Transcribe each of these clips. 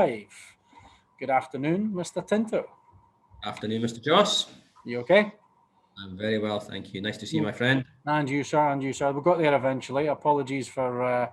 live. Good afternoon, Mr. Tinto. Afternoon, Mr. Joss. You okay? I'm very well, thank you. Nice to see you, my friend. And you, sir, and you, sir. We got there eventually. Apologies for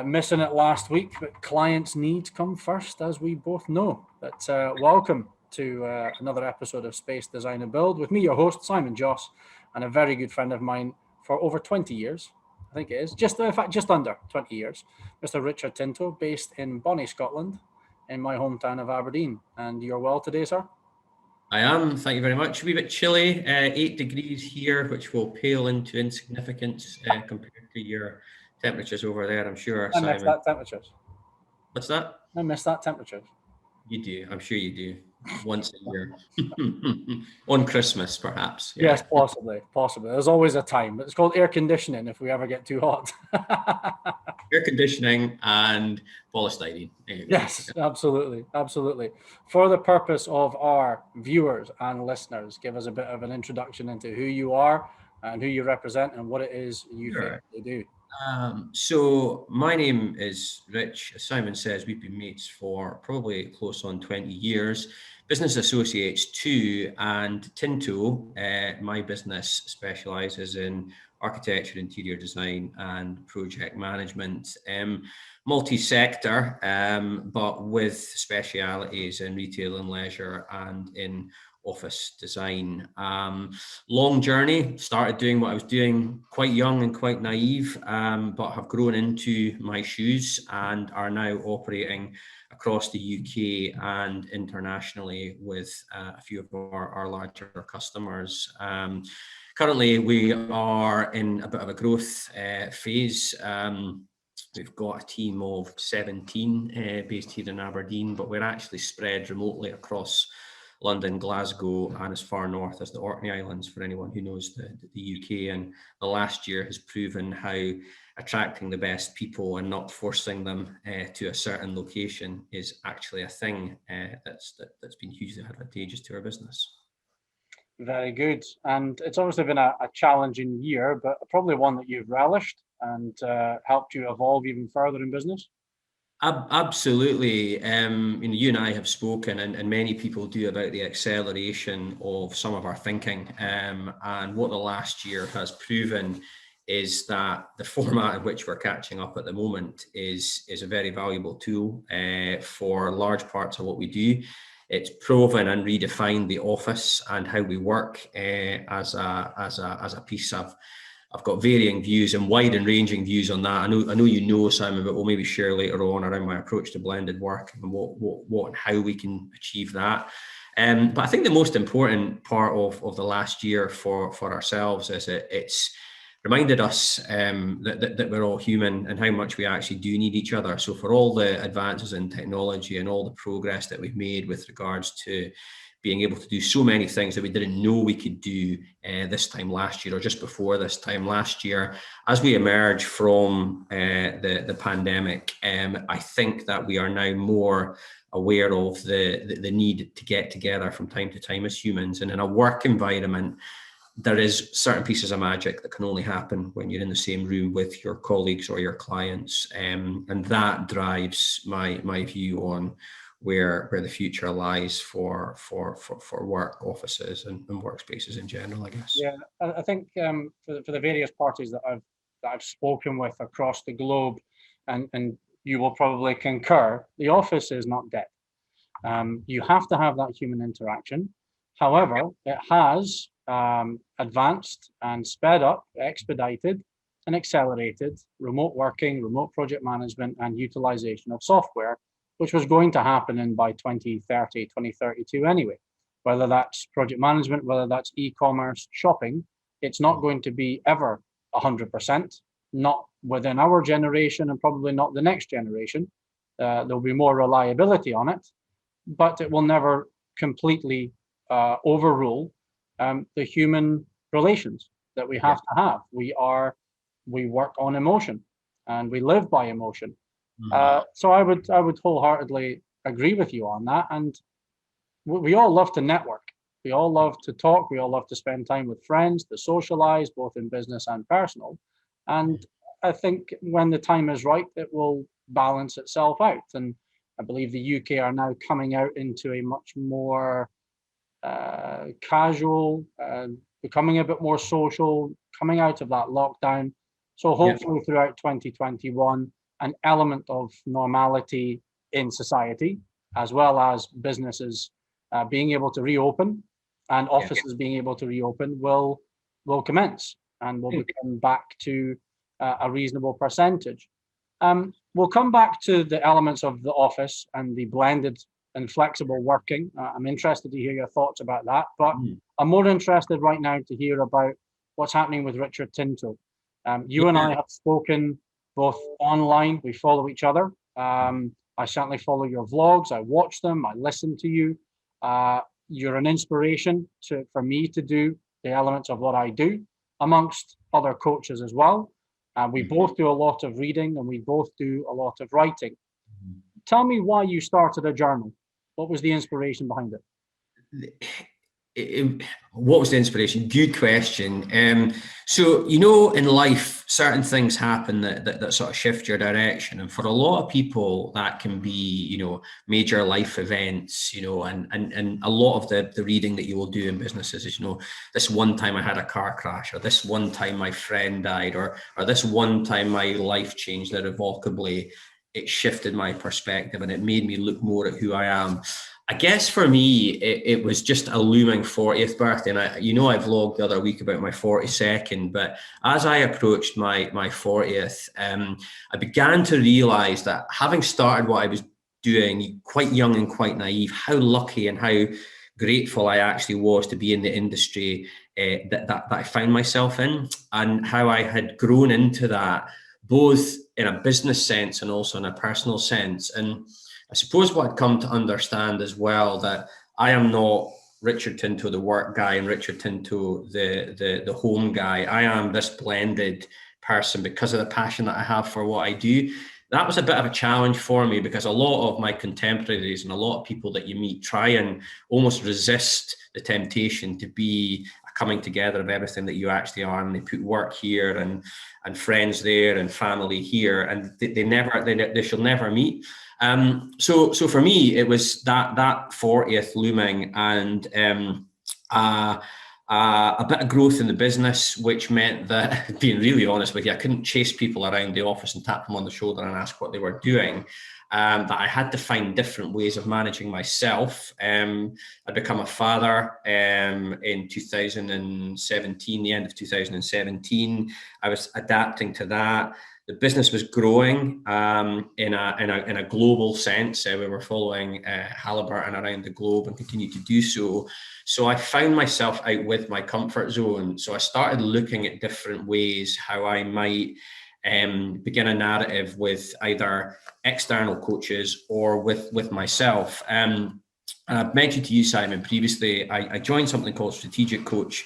missing it last week, but clients' needs come first, as we both know. But welcome to another episode of Space Design and Build with me, your host, Simon Joss, and a very good friend of mine for over 20 years. I think it is, in fact, just under 20 years, Mr. Richard Tinto, based in Bonnie, Scotland, in my hometown of Aberdeen. And you're well today, sir? I am, thank you very much. A wee bit chilly, 8 degrees here, which will pale into insignificance compared to your temperatures over there, I'm sure, Simon. I miss that temperatures. What's that? I miss that temperatures. You do, I'm sure you do. Once a year. On Christmas, perhaps. Yeah. Yes, possibly. There's always a time. It's called air conditioning if we ever get too hot. Air conditioning and polystyrene. Yes, absolutely. For the purpose of our viewers and listeners, give us a bit of an introduction into who you are and who you represent and what it is you think they do. So my name is Rich. As Simon says, we've been mates for probably close on 20 years. Business associates too, and Tinto, my business specialises in architecture, interior design and project management, multi-sector, but with specialities in retail and leisure and in office design. Long journey, started doing what I was doing quite young and quite naive, but have grown into my shoes and are now operating across the UK and internationally with a few of our larger customers. Currently, we are in a bit of a growth phase. We've got a team of 17 based here in Aberdeen, but we're actually spread remotely across London, Glasgow, and as far north as the Orkney Islands, for anyone who knows the UK. And the last year has proven how attracting the best people and not forcing them to a certain location is actually a thing that's been hugely advantageous to our business. Very good. And it's obviously been a challenging year, but probably one that you've relished and helped you evolve even further in business. Absolutely. You and I have spoken, and many people do, about the acceleration of some of our thinking. And what the last year has proven is that the format in which we're catching up at the moment is a very valuable tool for large parts of what we do. It's proven and redefined the office and how we work as a piece of. I've got varying views and wide and ranging views on that. I know you know, Simon, but we'll maybe share later on around my approach to blended work and what and how we can achieve that. But I think the most important part of the last year for ourselves is it's reminded us that we're all human and how much we actually do need each other. So for all the advances in technology and all the progress that we've made with regards to being able to do so many things that we didn't know we could do this time last year or just before this time last year, as we emerge from the pandemic, I think that we are now more aware of the need to get together from time to time as humans. And in a work environment, there is certain pieces of magic that can only happen when you're in the same room with your colleagues or your clients. And that drives my view on where the future lies for work, offices and workspaces in general, I guess. Yeah, I think for the various parties that I've spoken with across the globe, and you will probably concur, the office is not dead. You have to have that human interaction. However, it has advanced and sped up, expedited and accelerated remote working, remote project management and utilization of software, which was going to happen by 2030, 2032 anyway. Whether that's project management, whether that's e-commerce, shopping, it's not going to be ever 100%, not within our generation and probably not the next generation. There'll be more reliability on it, but it will never completely overrule the human relations that we have to have. We work on emotion and we live by emotion. So I would wholeheartedly agree with you on that. And we all love to network. We all love to talk. We all love to spend time with friends, to socialize, both in business and personal. And I think when the time is right, it will balance itself out. And I believe the UK are now coming out into a much more casual, becoming a bit more social, coming out of that lockdown. So hopefully throughout 2021, an element of normality in society, as well as businesses being able to reopen and offices being able to reopen will commence and will become back to a reasonable percentage. We'll come back to the elements of the office and the blended and flexible working. I'm interested to hear your thoughts about that, but I'm more interested right now to hear about what's happening with Richard Tinto. You and I have spoken both online, we follow each other. I certainly follow your vlogs, I watch them, I listen to you. You're an inspiration for me to do the elements of what I do, amongst other coaches as well. We both do a lot of reading and we both do a lot of writing. Tell me why you started a journal. What was the inspiration behind it? What was the inspiration? Good question. So, you know, in life, certain things happen that sort of shift your direction. And for a lot of people, that can be, you know, major life events, you know, and a lot of the reading that you will do in businesses is, you know, this one time I had a car crash, or this one time my friend died, or this one time my life changed irrevocably. It shifted my perspective and it made me look more at who I am. I guess for me, it was just a looming 40th birthday. And I vlogged the other week about my 42nd, but as I approached my 40th, I began to realize that having started what I was doing quite young and quite naive, how lucky and how grateful I actually was to be in the industry that I found myself in, and how I had grown into that, both in a business sense and also in a personal sense. And I suppose what I'd come to understand as well, that I am not Richard Tinto, the work guy, and Richard Tinto, the home guy. I am this blended person because of the passion that I have for what I do. That was a bit of a challenge for me, because a lot of my contemporaries and a lot of people that you meet try and almost resist the temptation to be a coming together of everything that you actually are, and they put work here and friends there and family here, and they shall never meet. So for me, it was that 40th looming, and a bit of growth in the business, which meant that, being really honest with you, I couldn't chase people around the office and tap them on the shoulder and ask what they were doing. That I had to find different ways of managing myself. I'd become a father in 2017, the end of 2017. I was adapting to that. The business was growing in a global sense. We were following Halliburton around the globe and continue to do so. So I found myself out with my comfort zone. So I started looking at different ways how I might begin a narrative with either external coaches or with myself. And I've mentioned to you, Simon, previously, I joined something called Strategic Coach,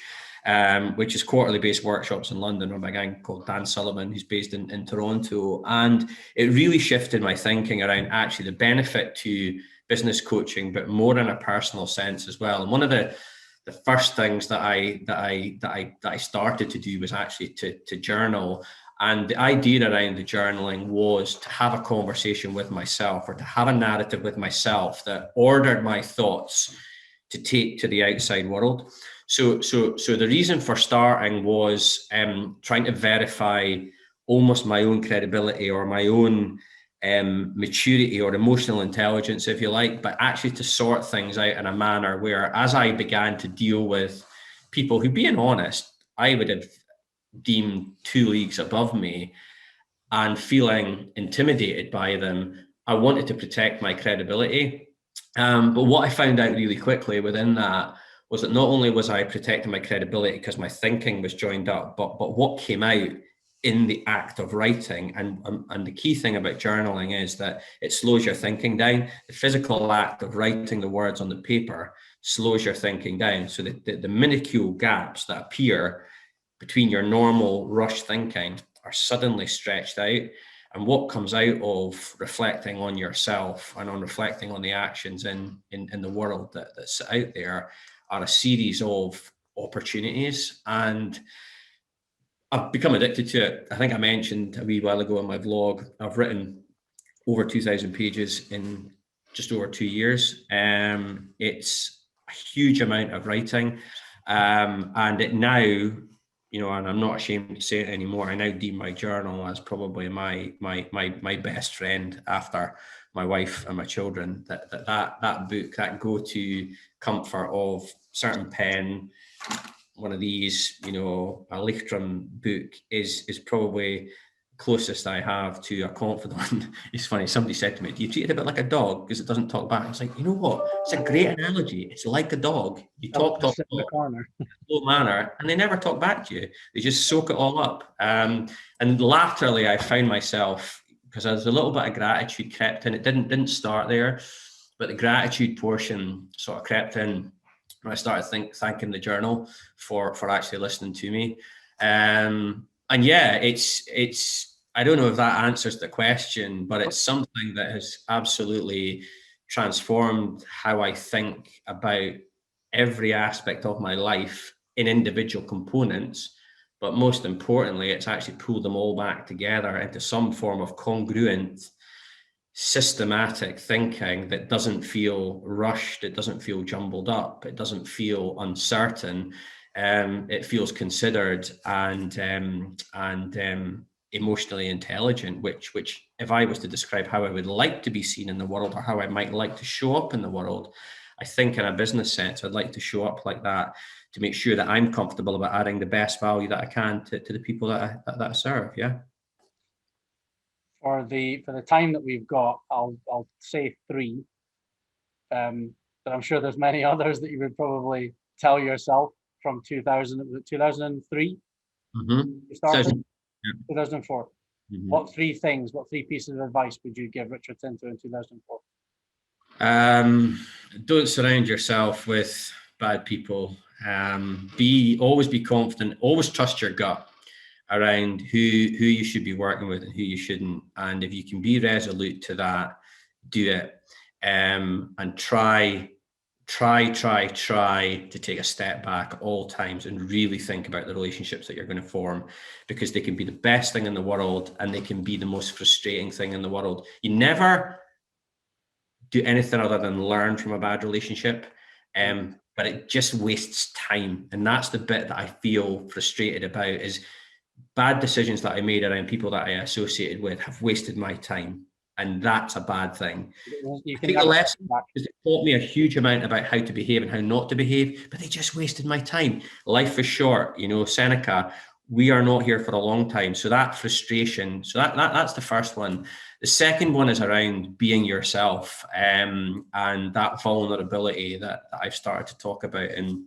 which is quarterly based workshops in London run by a guy called Dan Sullivan, who's based in Toronto. And it really shifted my thinking around actually the benefit to business coaching, but more in a personal sense as well. And one of the first things that I started to do was actually to journal. And the idea around the journaling was to have a conversation with myself, or to have a narrative with myself that ordered my thoughts to take to the outside world. So the reason for starting was trying to verify almost my own credibility, or my own maturity or emotional intelligence, if you like, but actually to sort things out in a manner where, as I began to deal with people who, being honest, I would have deemed 2 leagues above me, and feeling intimidated by them, I wanted to protect my credibility. But what I found out really quickly within that was that not only was I protecting my credibility because my thinking was joined up, but what came out in the act of writing. And the key thing about journaling is that it slows your thinking down. The physical act of writing the words on the paper slows your thinking down. So the minuscule gaps that appear between your normal rush thinking are suddenly stretched out. And what comes out of reflecting on yourself and on reflecting on the actions in the world that's out there are a series of opportunities. And I've become addicted to it. I think I mentioned a wee while ago in my vlog, I've written over 2,000 pages in just over 2 years. It's a huge amount of writing, and it now, you know, and I'm not ashamed to say it anymore, I now deem my journal as probably my best friend after my wife and my children. That book, that go-to comfort of certain pen, one of these, you know, a Lichtrum book is probably closest I have to a confidant. It's funny, somebody said to me, do you treat it a bit like a dog because it doesn't talk back? It's like, you know what, it's a great analogy. It's like a dog. You talk Sit in the corner. slow manner, and they never talk back to you. They just soak it all up. And latterly I found myself, because there's a little bit of gratitude crept in. It didn't start there, but the gratitude portion sort of crept in when I started thanking the journal for actually listening to me. And yeah, it's I don't know if that answers the question, but it's something that has absolutely transformed how I think about every aspect of my life in individual components. But most importantly, it's actually pulled them all back together into some form of congruent, systematic thinking that doesn't feel rushed, it doesn't feel jumbled up, it doesn't feel uncertain. It feels considered and emotionally intelligent, which if I was to describe how I would like to be seen in the world, or how I might like to show up in the world, I think in a business sense, I'd like to show up like that, to make sure that I'm comfortable about adding the best value that I can to the people that I serve. Yeah. For the time that we've got, I'll say three. But I'm sure there's many others that you would probably tell yourself from 2003. Mm-hmm. You started 2004. 2004. Mm-hmm. What three pieces of advice would you give Richard Tinto in 2004? Don't surround yourself with bad people. Always be confident. Always trust your gut around who you should be working with and who you shouldn't. And if you can be resolute to that, do it. And try to take a step back all times and really think about the relationships that you're going to form, because they can be the best thing in the world and they can be the most frustrating thing in the world. You never do anything other than learn from a bad relationship, but it just wastes time. And that's the bit that I feel frustrated about, is bad decisions that I made around people that I associated with have wasted my time. And that's a bad thing. I think the lesson is it taught me a huge amount about how to behave and how not to behave, but they just wasted my time. Life is short, you know, Seneca, we are not here for a long time. So that frustration, so that's the first one. The second one is around being yourself, and that vulnerability that I've started to talk about in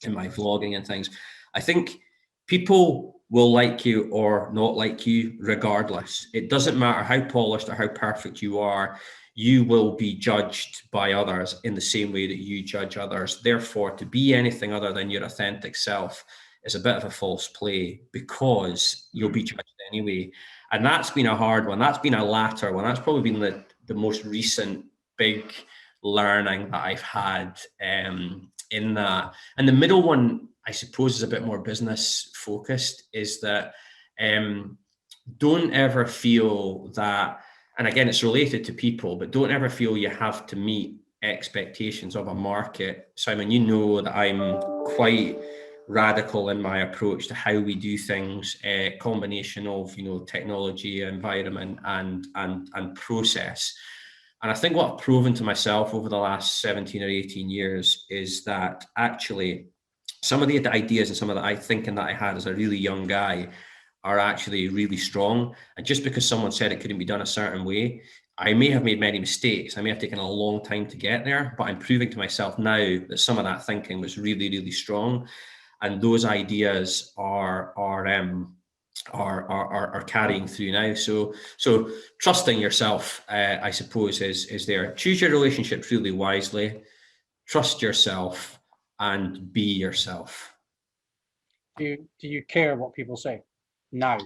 my vlogging and things. I think people will like you or not like you regardless. It doesn't matter how polished or how perfect you are, you will be judged by others in the same way that you judge others. Therefore, to be anything other than your authentic self is a bit of a false play, because you'll be judged anyway. And that's been a hard one. That's been a latter one. That's probably been the most recent big learning that I've had in that. And the middle one, I suppose, is a bit more business focused, is that don't ever feel that, and again, it's related to people, but don't ever feel you have to meet expectations of a market. Simon, you know that I'm quite radical in my approach to how we do things, a combination of, you know, technology, environment, and process. And I think what I've proven to myself over the last 17 or 18 years is that actually some of the ideas and some of the thinking that I had as a really young guy are actually really strong. And just because someone said it couldn't be done a certain way, I may have made many mistakes. I may have taken a long time to get there, but I'm proving to myself now that some of that thinking was really, really strong. And those ideas are carrying through now. So trusting yourself, I suppose, is there. Choose your relationships really wisely, trust yourself, and be yourself. Do you care what people say now?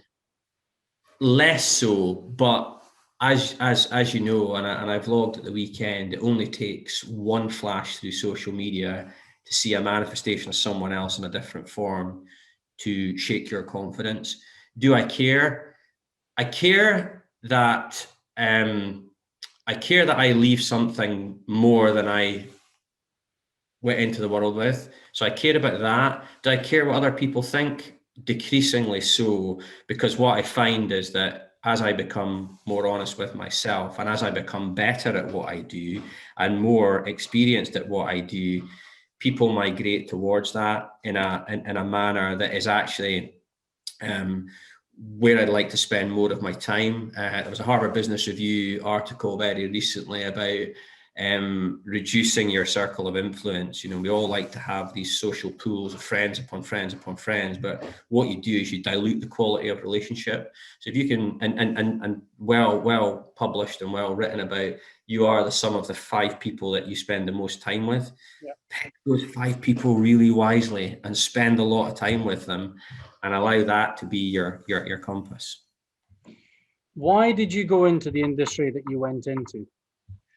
Less so, but as you know, and I vlogged at the weekend, it only takes one flash through social media to see a manifestation of someone else in a different form to shake your confidence. Do I care? I care that I care that I leave something more than I went into the world with. So I care about that. Do I care what other people think? Decreasingly so, because what I find is that as I become more honest with myself and as I become better at what I do and more experienced at what I do, people migrate towards that in a manner that is actually where I'd like to spend more of my time. There was a Harvard Business Review article very recently about reducing your circle of influence. You know, we all like to have these social pools of friends upon friends upon friends, but what you do is you dilute the quality of relationship. So if you can, and well published and well written about, you are the sum of the 5 people that you spend the most time with. Yeah. Pick those 5 people really wisely and spend a lot of time with them, and allow that to be your compass. Why did you go into the industry that you went into?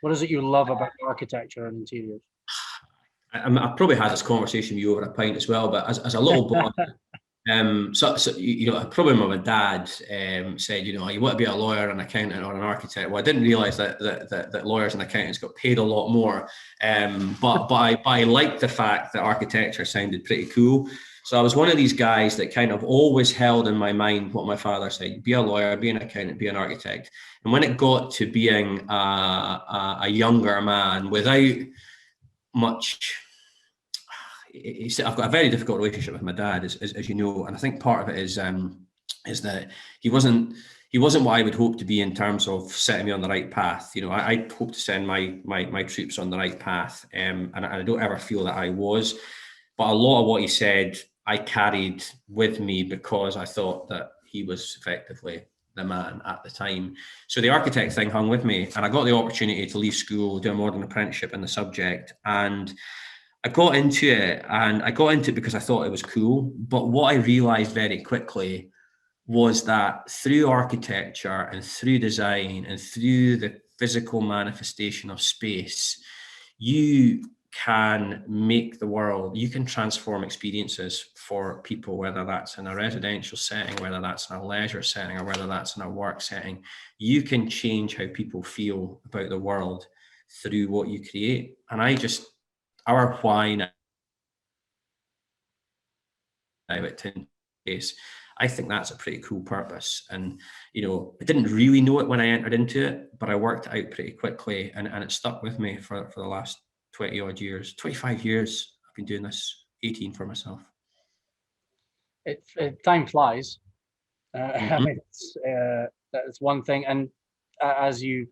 What is it you love about architecture and interiors? I probably had this conversation with you over a pint as well, but as a little boy, so you know, probably my dad said, you know, you want to be a lawyer, an accountant, or an architect. Well, I didn't realise that lawyers and accountants got paid a lot more, but I liked the fact that architecture sounded pretty cool. So I was one of these guys that kind of always held in my mind what my father said: be a lawyer, be an accountant, be an architect. And when it got to being a younger man without much, I've got a very difficult relationship with my dad, as you know, and I think part of it is that he wasn't what I would hope to be in terms of setting me on the right path. You know, I hope to send my troops on the right path, and I don't ever feel that I was. But a lot of what he said, I carried with me because I thought that he was effectively the man at the time. So the architect thing hung with me, and I got the opportunity to leave school, do a modern apprenticeship in the subject, and I got into it because I thought it was cool. But what I realized very quickly was that through architecture and through design and through the physical manifestation of space, you can make the world, you can transform experiences for people, whether that's in a residential setting, whether that's in a leisure setting, or whether that's in a work setting. You can change how people feel about the world through what you create. And our why now at Tinto is, I think that's a pretty cool purpose. And, you know, I didn't really know it when I entered into it, but I worked it out pretty quickly, and it stuck with me for the last 20 odd years, 25 years. I've been doing this, 18 for myself. Time flies. I mean, that's one thing. And as you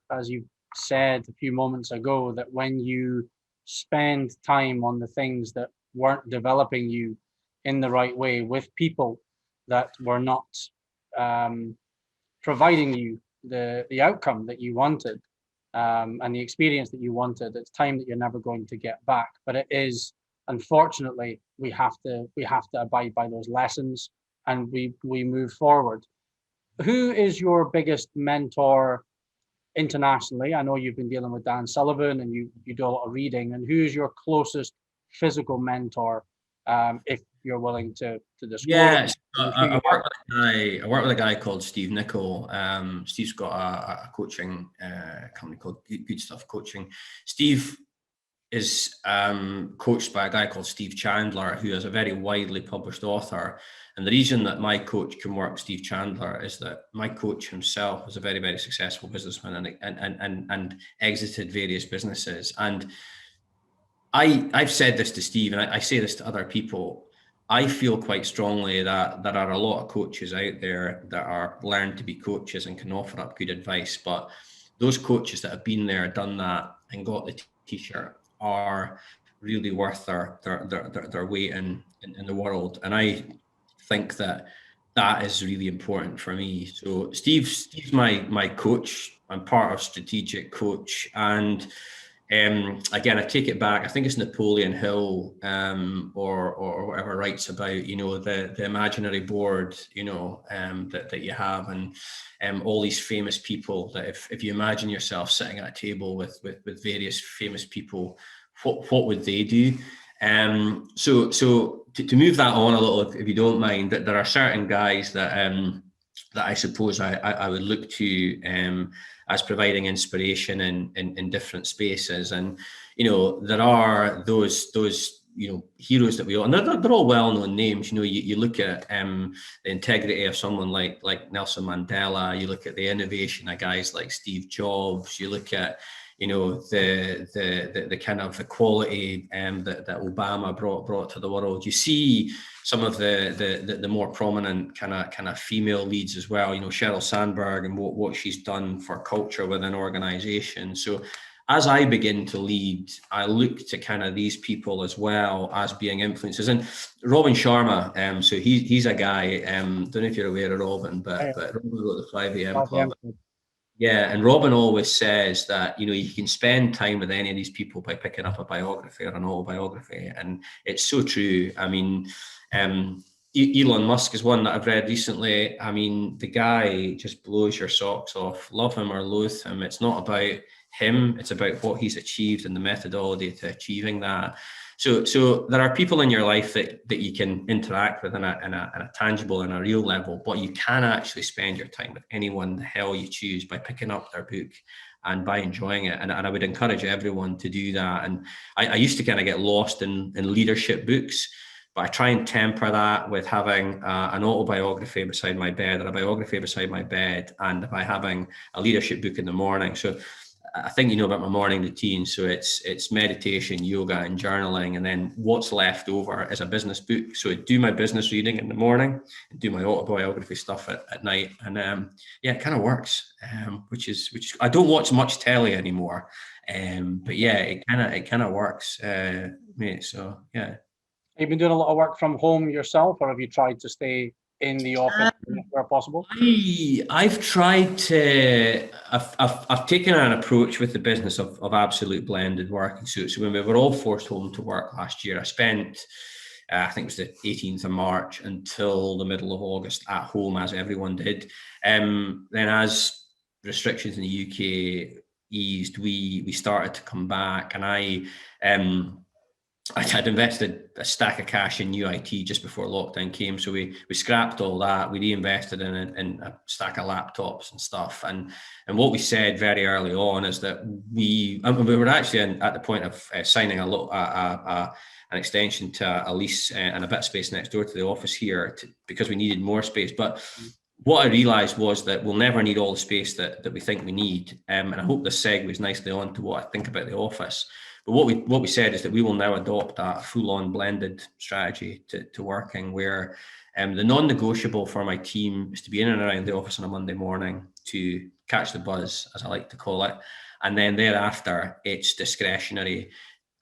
said a few moments ago, that when you spend time on the things that weren't developing you in the right way, with people that were not providing you the outcome that you wanted, and the experience that you wanted, it's time that you're never going to get back. But it is, unfortunately, we have to abide by those lessons, and we move forward. Who is your biggest mentor internationally? I know you've been dealing with Dan Sullivan, and you do a lot of reading. And who is your closest physical mentor, if you're willing to disclose? Yes, I work with a guy called Steve Nicol. Steve's got a coaching company called Good Stuff Coaching. Steve is coached by a guy called Steve Chandler, who is a very widely published author. And the reason that my coach can work with Steve Chandler is that my coach himself was a very, very successful businessman and exited various businesses. And I've said this to Steve, and I say this to other people. I feel quite strongly that there are a lot of coaches out there that are learned to be coaches and can offer up good advice. But those coaches that have been there, done that, and got the t-shirt are really worth their weight in the world. And I think that is really important for me. So Steve's my coach. I'm part of Strategic Coach, and again, I take it back. I think it's Napoleon Hill or whatever writes about, you know, the imaginary board, you know, that you have, and all these famous people that if you imagine yourself sitting at a table with various famous people, what would they do? So to move that on a little, if you don't mind, that there are certain guys that that I suppose I would look to as providing inspiration in different spaces. And, you know, there are those you know, heroes that we all, and they're all well-known names. You know, you look at the integrity of someone like Nelson Mandela, you look at the innovation of guys like Steve Jobs, you look at, you know, the kind of equality that Obama brought to the world. You see some of the more prominent kind of female leads as well. You know, Sheryl Sandberg and what she's done for culture within organizations. So as I begin to lead, I look to kind of these people as well as being influencers. And Robin Sharma, so he's a guy. Don't know if you're aware of Robin, but Robin wrote the 5 a.m. Club. Yeah, and Robin always says that, you know, you can spend time with any of these people by picking up a biography or an autobiography, and it's so true. I mean, Elon Musk is one that I've read recently. I mean, the guy just blows your socks off. Love him or loathe him. It's not about him, it's about what he's achieved and the methodology to achieving that. So there are people in your life that you can interact with in a tangible and a real level, but you can actually spend your time with anyone the hell you choose by picking up their book and by enjoying it. And I would encourage everyone to do that. And I used to kind of get lost in leadership books, but I try and temper that with having an autobiography beside my bed or a biography beside my bed, and by having a leadership book in the morning. So I think you know about my morning routine. So it's meditation, yoga, and journaling, and then what's left over is a business book. So I do my business reading in the morning and do my autobiography stuff at night, and yeah, it kind of works. Which is I don't watch much telly anymore, but yeah, it kind of works, mate. So yeah. Have you been doing a lot of work from home yourself, or have you tried to stay in the office where possible? I've tried to. I've taken an approach with the business of absolute blended working. So when we were all forced home to work last year, I spent I think it was the 18th of March until the middle of August at home, as everyone did. Then as restrictions in the UK eased, we started to come back, and I'd invested a stack of cash in new IT just before lockdown came. So we scrapped all that. We reinvested in a stack of laptops and stuff. And what we said very early on is that we were actually at the point of signing an extension to a lease and a bit of space next door to the office here because we needed more space. But what I realized was that we'll never need all the space that we think we need. And I hope this segues nicely on to what I think about the office. But what we said is that we will now adopt a full-on blended strategy to working, where the non-negotiable for my team is to be in and around the office on a Monday morning to catch the buzz, as I like to call it. And then thereafter, it's discretionary.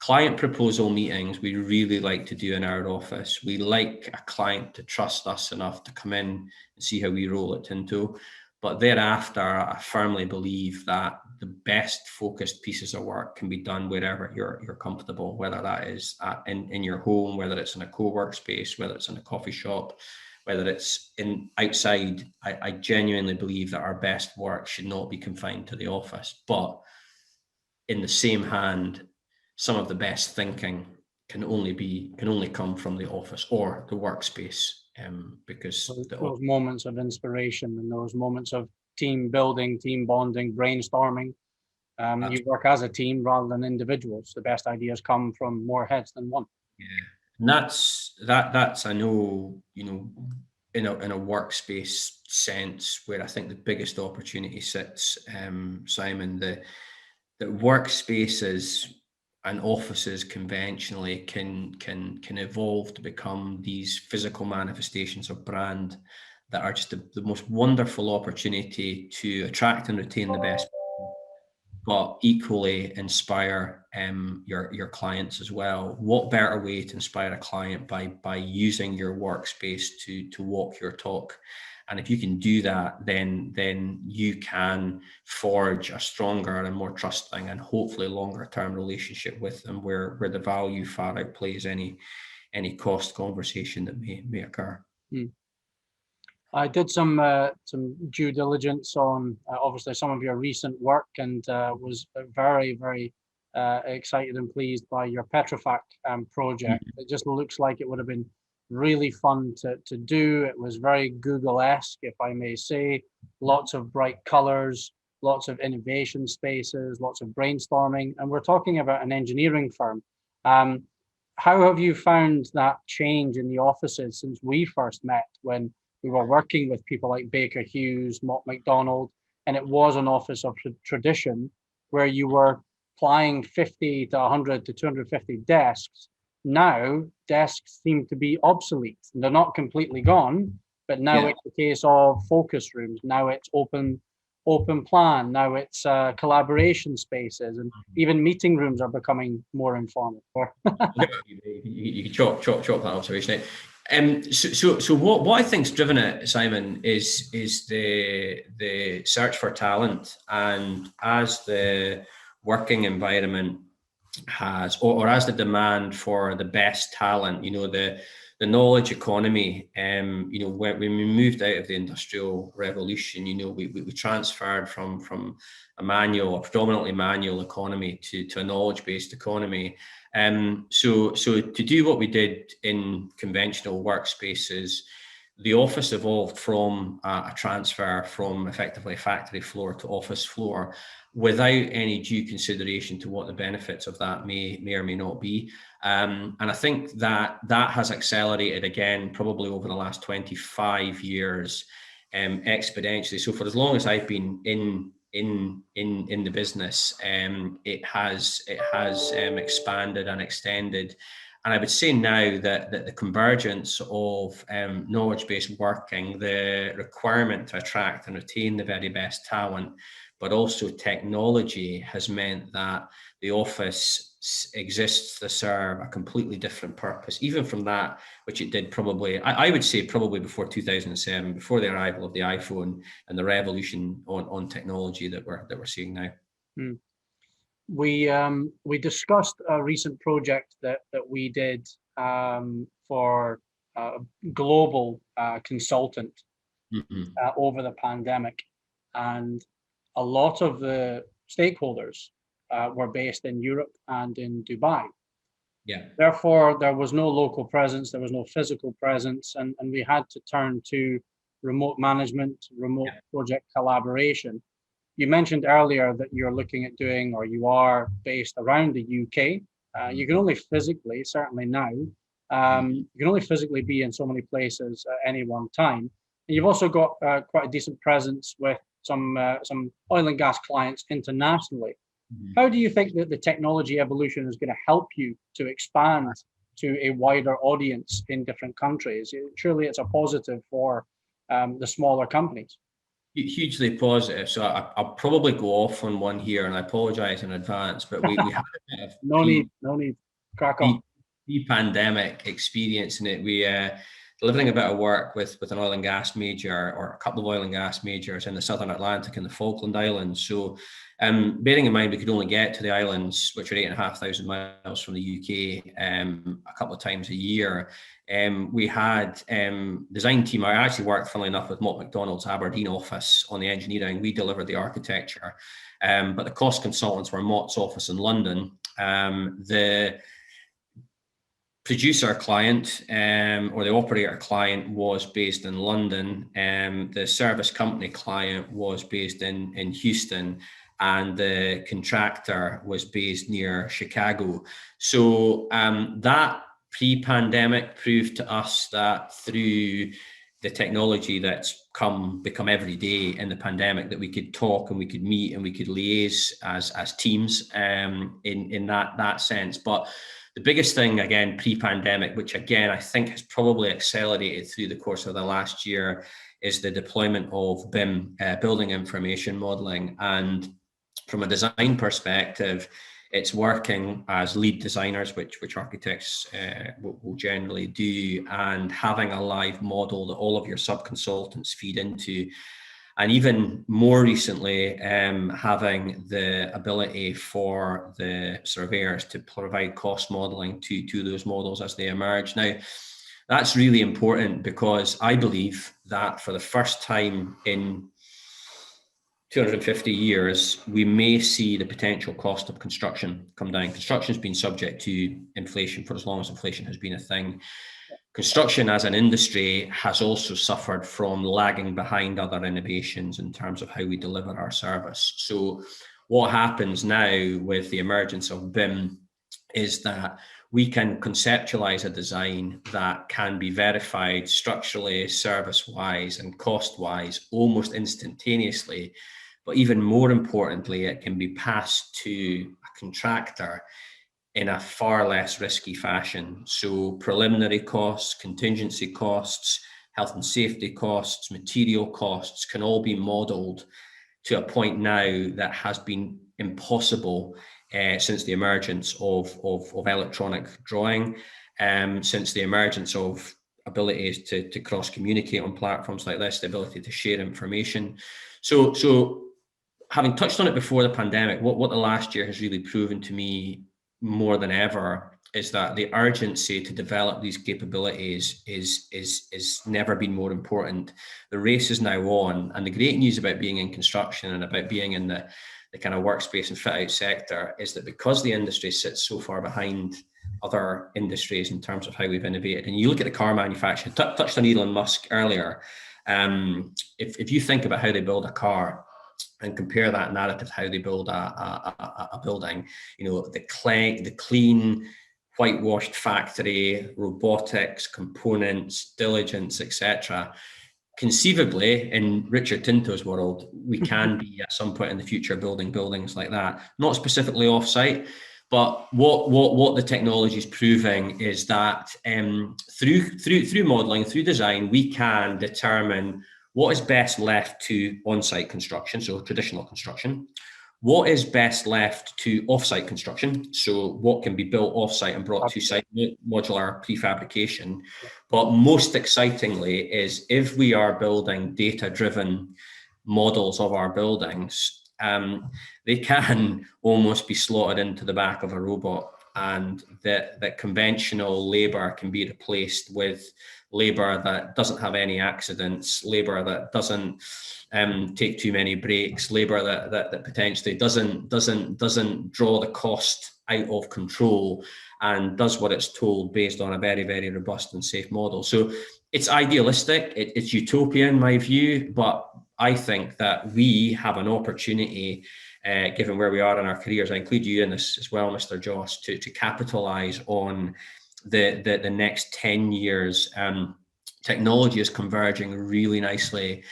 Client proposal meetings, we really like to do in our office. We like a client to trust us enough to come in and see how we roll at Tinto. But thereafter, I firmly believe that the best focused pieces of work can be done wherever you're comfortable, whether that is in your home, whether it's in a co-work space, whether it's in a coffee shop, whether it's outside. I genuinely believe that our best work should not be confined to the office. But in the same hand, some of the best thinking can only come from the office or the workspace. Because those moments of inspiration and those moments of team building, team bonding, brainstorming, you work as a team rather than individuals. The best ideas come from more heads than one. Yeah, and that's I know, you know, in a workspace sense, where I think the biggest opportunity sits, Simon. The workspaces and offices conventionally can evolve to become these physical manifestations of brand that are just the most wonderful opportunity to attract and retain the best people, but equally inspire your clients as well. What better way to inspire a client by using your workspace to walk your talk? And if you can do that, then you can forge a stronger and more trusting and hopefully longer term relationship with them, where the value far outplays any cost conversation that may occur. I did some due diligence on obviously some of your recent work, and was very, very excited and pleased by your Petrofac project. It just looks like it would have been really fun to do. It was very Google-esque, if I may say. Lots of bright colors, lots of innovation spaces, lots of brainstorming. And we're talking about an engineering firm. How have you found that change in the offices since we first met, when we were working with people like Baker Hughes, Mott MacDonald, and it was an office of tradition where you were applying 50 to 100 to 250 desks? Now desks seem to be obsolete. They're not completely gone, but now it's a case of focus rooms. Now it's open plan. Now it's collaboration spaces, and even meeting rooms are becoming more informal. You can chop that observation out. So what I think's driven it, Simon, is the search for talent, and as the working environment has, or as the demand for the best talent, the knowledge economy, when we moved out of the Industrial Revolution, we transferred from a predominantly manual economy to a knowledge-based economy. So to do what we did in conventional workspaces, the office evolved from a transfer from effectively factory floor to office floor, without any due consideration to what the benefits of that may or may not be. And I think that has accelerated again, probably over the last 25 years, exponentially. So for as long as I've been in the business, it has expanded and extended. And I would say now that the convergence of knowledge-based working, the requirement to attract and retain the very best talent, but also technology, has meant that the office exists to serve a completely different purpose, even from that which it did probably, I would say probably before 2007, before the arrival of the iPhone and the revolution on technology that we're seeing now. We discussed a recent project that we did for a global consultant over the pandemic, and a lot of the stakeholders were based in Europe and in Dubai. Therefore, there was no local presence, there was no physical presence, and we had to turn to remote management, remote project collaboration. You mentioned earlier that you're looking at doing, or you are based around the UK. You can only physically, certainly now, you can only physically be in so many places at any one time. And you've also got quite a decent presence with some oil and gas clients internationally. How do you think that the technology evolution is going to help you to expand to a wider audience in different countries? Surely it's a positive for the smaller companies. Hugely positive. So I'll probably go off on one here, and I apologize in advance, but we had a bit of no need, crack on. Pre-pandemic experience in it. We delivering a bit of work with an oil and gas major, or a couple of oil and gas majors in the Southern Atlantic and the Falkland Islands. So bearing in mind we could only get to the islands, which are 8,500 miles from the UK, a couple of times a year. We had design team. I actually worked, funnily enough, with Mott MacDonald's Aberdeen office on the engineering. We delivered the architecture, but the cost consultants were Mott's office in London. The producer client or the operator client was based in London. The service company client was based in Houston, and the contractor was based near Chicago. So that pre-pandemic proved to us that through the technology that's become every day in the pandemic, that we could talk and we could meet and we could liaise as teams in that sense. But the biggest thing, again, pre-pandemic, which again I think has probably accelerated through the course of the last year, is the deployment of BIM, building information modeling. And from a design perspective, it's working as lead designers, which architects will generally do, and having a live model that all of your sub-consultants feed into. And even more recently, having the ability for the surveyors to provide cost modeling to those models as they emerge. Now, that's really important, because I believe that for the first time in 250 years, we may see the potential cost of construction come down. Construction has been subject to inflation for as long as inflation has been a thing. construction as an industry has also suffered from lagging behind other innovations in terms of how we deliver our service. So what happens now with the emergence of BIM is that we can conceptualize a design that can be verified structurally, service-wise, and cost-wise almost instantaneously. But even more importantly, it can be passed to a contractor in a far less risky fashion. So preliminary costs, contingency costs, health and safety costs, material costs can all be modeled to a point now that has been impossible since the emergence of electronic drawing, since the emergence of abilities to cross-communicate on platforms like this, the ability to share information. So having touched on it before the pandemic, what the last year has really proven to me more than ever is that the urgency to develop these capabilities is never been more important. The race is now on, and the great news about being in construction and about being in the kind of workspace and fit out sector is that because the industry sits so far behind other industries in terms of how we've innovated, and you look at the car manufacturing, touched on Elon Musk earlier, if you think about how they build a car, and compare that narrative to how they build a building, you know, the clean, whitewashed factory, robotics, components, diligence, etc. Conceivably, in Richard Tinto's world, we can be at some point in the future building buildings like that, not specifically off-site, but what the technology is proving is that through modeling, through design, we can determine what is best left to on-site construction, so traditional construction, what is best left to off-site construction, so what can be built off-site and brought to site, modular prefabrication. But most excitingly is if we are building data-driven models of our buildings, they can almost be slotted into the back of a robot, and that conventional labor can be replaced with labor that doesn't have any accidents, labor that doesn't take too many breaks, labor that potentially doesn't draw the cost out of control and does what it's told based on a very, very robust and safe model. So it's idealistic, it's utopia in my view, but I think that we have an opportunity, given where we are in our careers, I include you in this as well, Mr. Joss, to capitalize on the next 10 years. Technology is converging really nicely.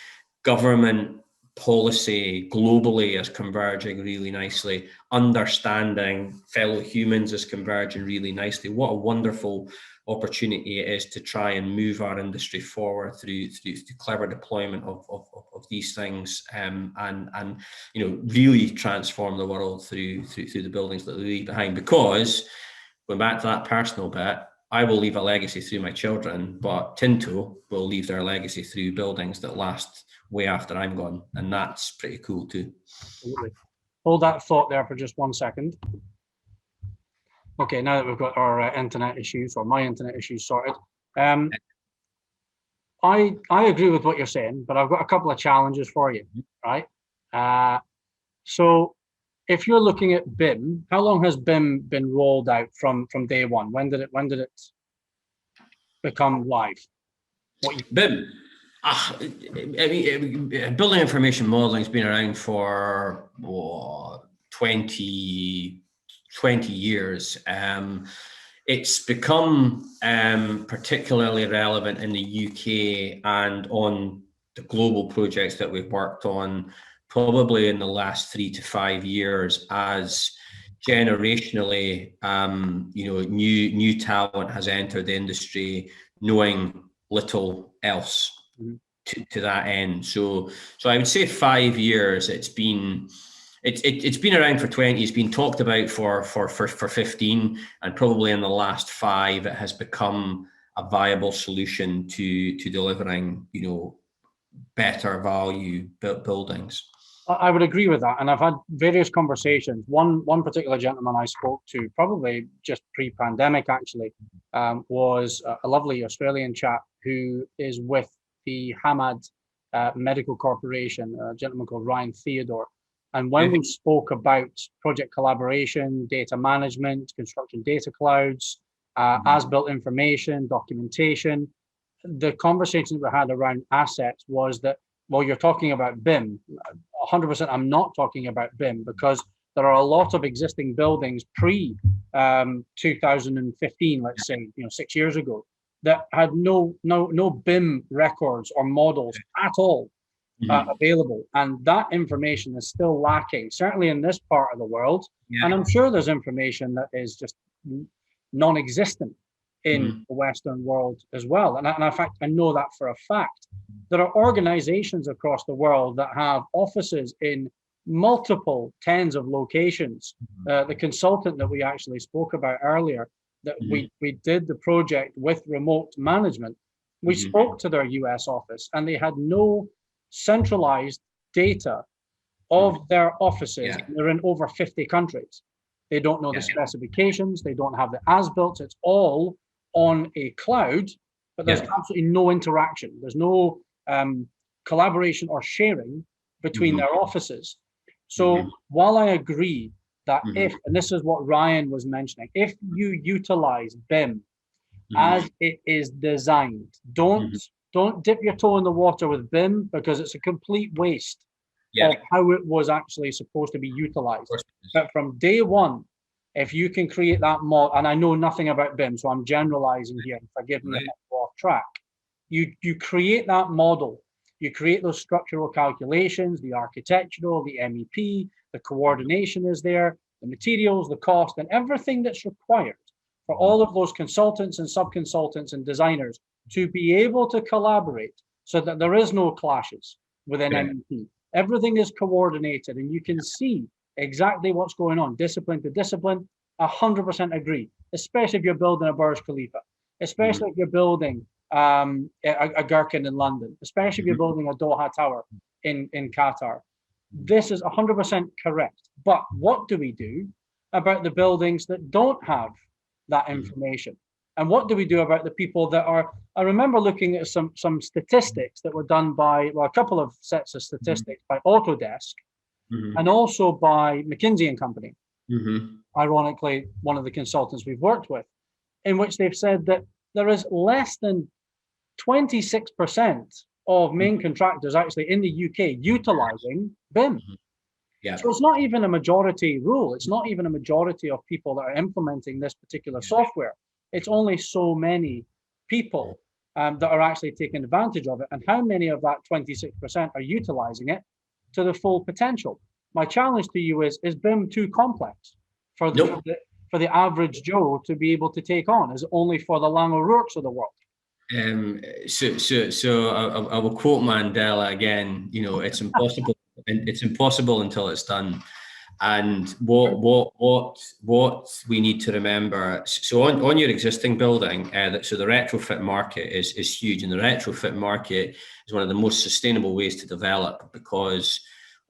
Government policy globally is converging really nicely. Understanding fellow humans is converging really nicely. What a wonderful opportunity it is to try and move our industry forward through clever deployment of these things, and you know, really transform the world through the buildings that we leave behind. Because going back to that personal bit, I will leave a legacy through my children, but Tinto will leave their legacy through buildings that last way after I'm gone, and that's pretty cool too. Absolutely. Hold that thought there for just 1 second. Okay, now that we've got our internet issues, or my internet issues sorted, I agree with what you're saying, but I've got a couple of challenges for you, right? So if you're looking at BIM, how long has BIM been rolled out from day one? When did it become live? BIM, I mean, building information modeling has been around for 20 years. It's become particularly relevant in the UK and on the global projects that we've worked on probably in the last 3 to 5 years, as generationally, you know, new talent has entered the industry, knowing little else to that end. So I would say 5 years. It's been around for 20. It's been talked about for 15, and probably in the last 5, it has become a viable solution to delivering, you know, better value buildings. I would agree with that, and I've had various conversations. One particular gentleman I spoke to, probably just pre-pandemic actually, was a lovely Australian chap who is with the Hamad Medical Corporation, a gentleman called Ryan Theodore. And when we spoke about project collaboration, data management, construction data clouds, as-built information, documentation. The conversation we had around assets was that, well, you're talking about BIM. 100%, I'm not talking about BIM, because there are a lot of existing buildings pre 2015, let's say, 6 years ago, that had no BIM records or models at all available, and that information is still lacking, certainly in this part of the world. And I'm sure there's information that is just non-existent in the Western world as well. And in fact, I know that for a fact. There are organizations across the world that have offices in multiple tens of locations. The consultant that we actually spoke about earlier, that we did the project with remote management, we spoke to their US office, and they had no centralized data of their offices. They're in over 50 countries. They don't know the specifications, they don't have the as-built, it's all on a cloud, but there's absolutely no interaction. There's no collaboration or sharing between their offices. So while I agree that if, and this is what Ryan was mentioning, if you utilize BIM as it is designed, don't dip your toe in the water with BIM, because it's a complete waste of how it was actually supposed to be utilized. But from day one, if you can create that model, and I know nothing about BIM, so I'm generalizing here, forgive me if I go off track. You create that model, you create those structural calculations, the architectural, the MEP, the coordination is there, the materials, the cost, and everything that's required for all of those consultants and sub-consultants and designers to be able to collaborate so that there is no clashes within MEP. Everything is coordinated, and you can see exactly what's going on, discipline to discipline. 100% agree, especially if you're building a Burj Khalifa, especially if you're building a Gherkin in London, especially if you're building a Doha Tower in Qatar. This is 100% correct. But what do we do about the buildings that don't have that information? And what do we do about the people that are, I remember looking at some statistics that were done by, well, a couple of sets of statistics by Autodesk and also by McKinsey and Company. Ironically, one of the consultants we've worked with, in which they've said that there is less than 26% of main contractors actually in the UK utilizing BIM. So it's not even a majority rule. It's not even a majority of people that are implementing this particular software. It's only so many people that are actually taking advantage of it. And how many of that 26% are utilizing it to the full potential? My challenge to you is BIM too complex for the average Joe to be able to take on? Is it only for the Lang O'Rourke's of the world? So I will quote Mandela again. It's impossible, and it's impossible until it's done. And what we need to remember. So on your existing building, so the retrofit market is huge, and the retrofit market is one of the most sustainable ways to develop because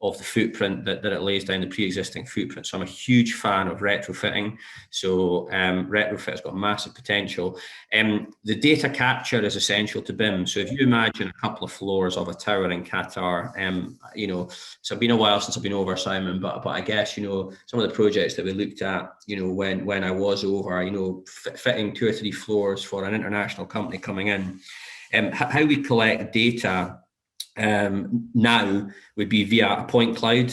of the footprint that it lays down, the pre-existing footprint. So I'm a huge fan of retrofitting. So retrofit has got massive potential. The data capture is essential to BIM. So if you imagine a couple of floors of a tower in Qatar, so it's been a while since I've been over, Simon, but I guess, some of the projects that we looked at, when I was over, fitting 2 or 3 floors for an international company coming in, how we collect data now would be via a point cloud.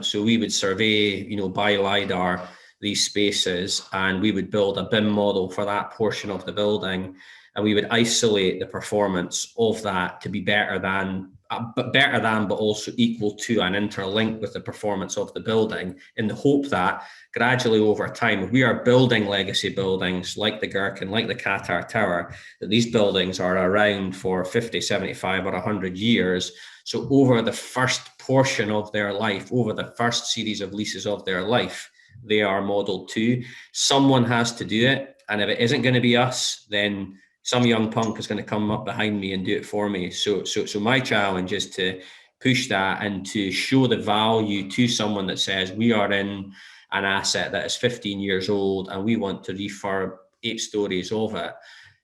So we would survey, by LiDAR, these spaces, and we would build a BIM model for that portion of the building, and we would isolate the performance of that to be better than, but also equal to and interlinked with the performance of the building, in the hope that gradually over time, if we are building legacy buildings like the Gherkin, like the Qatar Tower, that these buildings are around for 50, 75 or 100 years. So over the first portion of their life, over the first series of leases of their life, they are modeled too. Someone has to do it. And if it isn't going to be us, then some young punk is going to come up behind me and do it for me. So my challenge is to push that and to show the value to someone that says, we are in an asset that is 15 years old and we want to refurb 8 stories of it.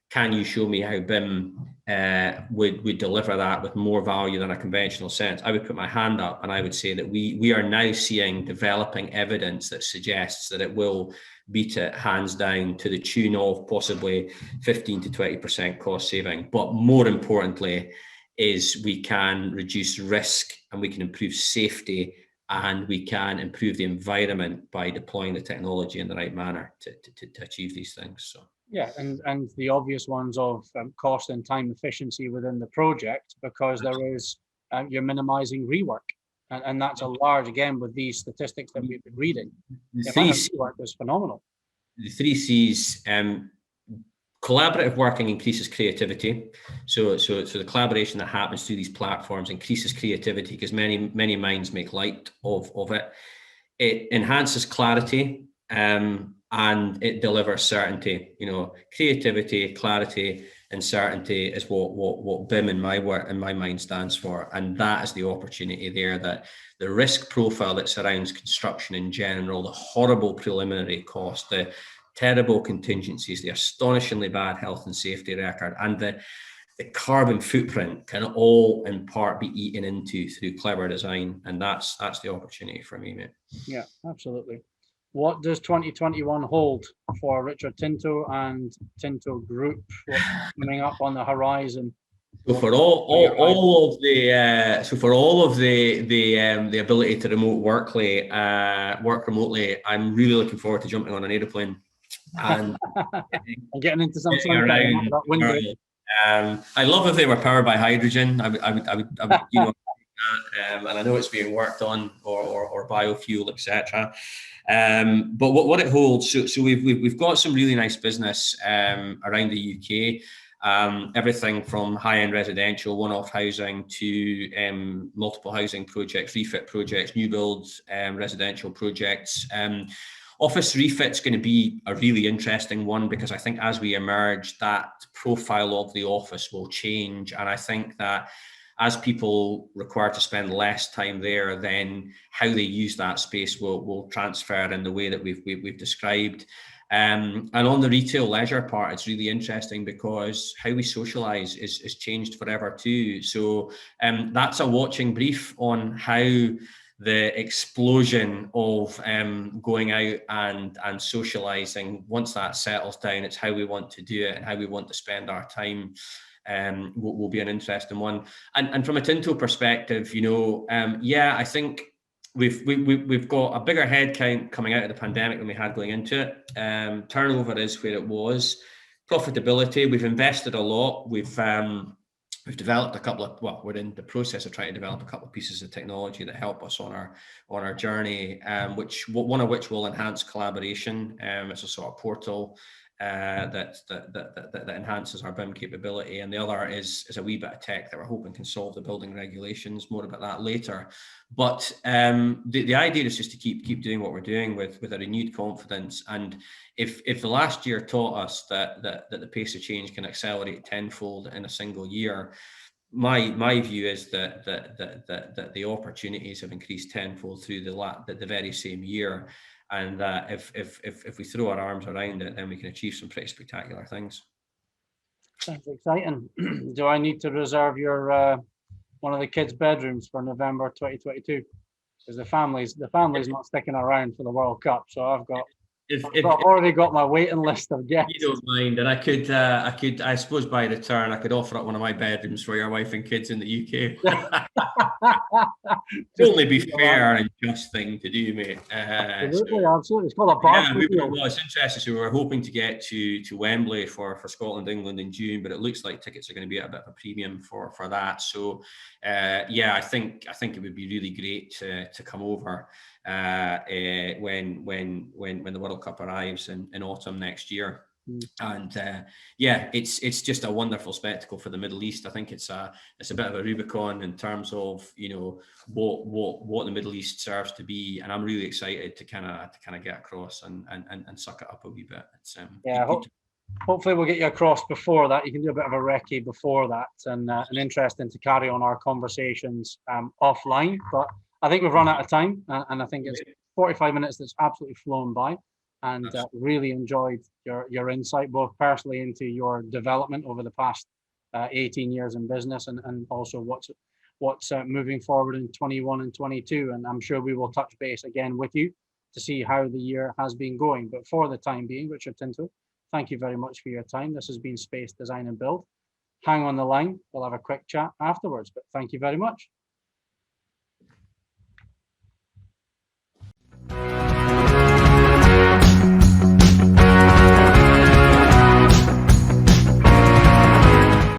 Can you show me how BIM would deliver that with more value than a conventional sense? I would put my hand up and I would say that we are now seeing developing evidence that suggests that it will beat it hands down to the tune of possibly 15 to 20% cost saving. But more importantly, is we can reduce risk and we can improve safety and we can improve the environment by deploying the technology in the right manner to achieve these things. So yeah, and the obvious ones of cost and time efficiency within the project, because there is you're minimizing rework, and that's a large, again, with these statistics that we've been reading. The amount of rework is phenomenal. The 3 C's. Collaborative working increases creativity. So the collaboration that happens through these platforms increases creativity because many minds make light of it. It enhances clarity and it delivers certainty. You know, creativity, clarity, and certainty is what BIM in my mind stands for, and that is the opportunity there. That the risk profile that surrounds construction in general, the horrible preliminary cost, the terrible contingencies, the astonishingly bad health and safety record, and the carbon footprint can all in part be eaten into through clever design, and that's the opportunity for me, mate. Yeah, absolutely. What does 2021 hold for Richard Tinto and Tinto Group? What's coming up on the horizon? So for all of the ability to work remotely, I'm really looking forward to jumping on an aeroplane and getting into some around. I love if they were powered by hydrogen. I would you know, and I know it's being worked on, or biofuel, etc. But what it holds, so we've got some really nice business around the UK. Everything from high-end residential, one-off housing to multiple housing projects, refit projects, new builds, residential projects. Office refit's going to be a really interesting one because I think as we emerge, that profile of the office will change. And I think that as people require to spend less time there, then how they use that space will transfer in the way that we've described. And on the retail leisure part, it's really interesting because how we socialize is changed forever too. So that's a watching brief on how the explosion of going out and socializing, once that settles down, it's how we want to do it and how we want to spend our time. Will be an interesting one. And from a Tinto perspective, you know, I think we've got a bigger headcount coming out of the pandemic than we had going into it. Turnover is where it was. Profitability, we've invested a lot. We've developed a couple of, we're in the process of trying to develop a couple of pieces of technology that help us on our journey, one of which will enhance collaboration. It's a sort of portal that enhances our BIM capability, and the other is a wee bit of tech that we're hoping can solve the building regulations. More about that later. But the idea is just to keep doing what we're doing with a renewed confidence. And if the last year taught us that the pace of change can accelerate tenfold in a single year, my view is that the opportunities have increased tenfold through the very same year. And if we throw our arms around it, then we can achieve some pretty spectacular things. Sounds exciting. Do I need to reserve your one of the kids' bedrooms for November 2022? Because the family's not sticking around for the World Cup, so I've already got my waiting list of guests. You don't mind, and I suppose by return I could offer up one of my bedrooms for your wife and kids in the UK. Only be fair and just thing to do, mate. Absolutely. It's called a bar. Well, it's interesting. So we were hoping to get to Wembley for Scotland, England in June, but it looks like tickets are going to be at a bit of a premium for that. So I think it would be really great to come over when the World Cup arrives in autumn next year. And it's just a wonderful spectacle for the Middle East. I think it's a bit of a Rubicon in terms of, you know, what the Middle East serves to be, and I'm really excited to kind of get across and suck it up a wee bit. It's hopefully we'll get you across before that. You can do a bit of a recce before that, and interesting to carry on our conversations offline. But I think we've run out of time, and I think it's 45 minutes that's absolutely flown by. And really enjoyed your insight, both personally into your development over the past 18 years in business, and also what's moving forward in 21 and 22. And I'm sure we will touch base again with you to see how the year has been going. But for the time being, Richard Tinto, thank you very much for your time. This has been Space Design and Build. Hang on the line. We'll have a quick chat afterwards, but thank you very much.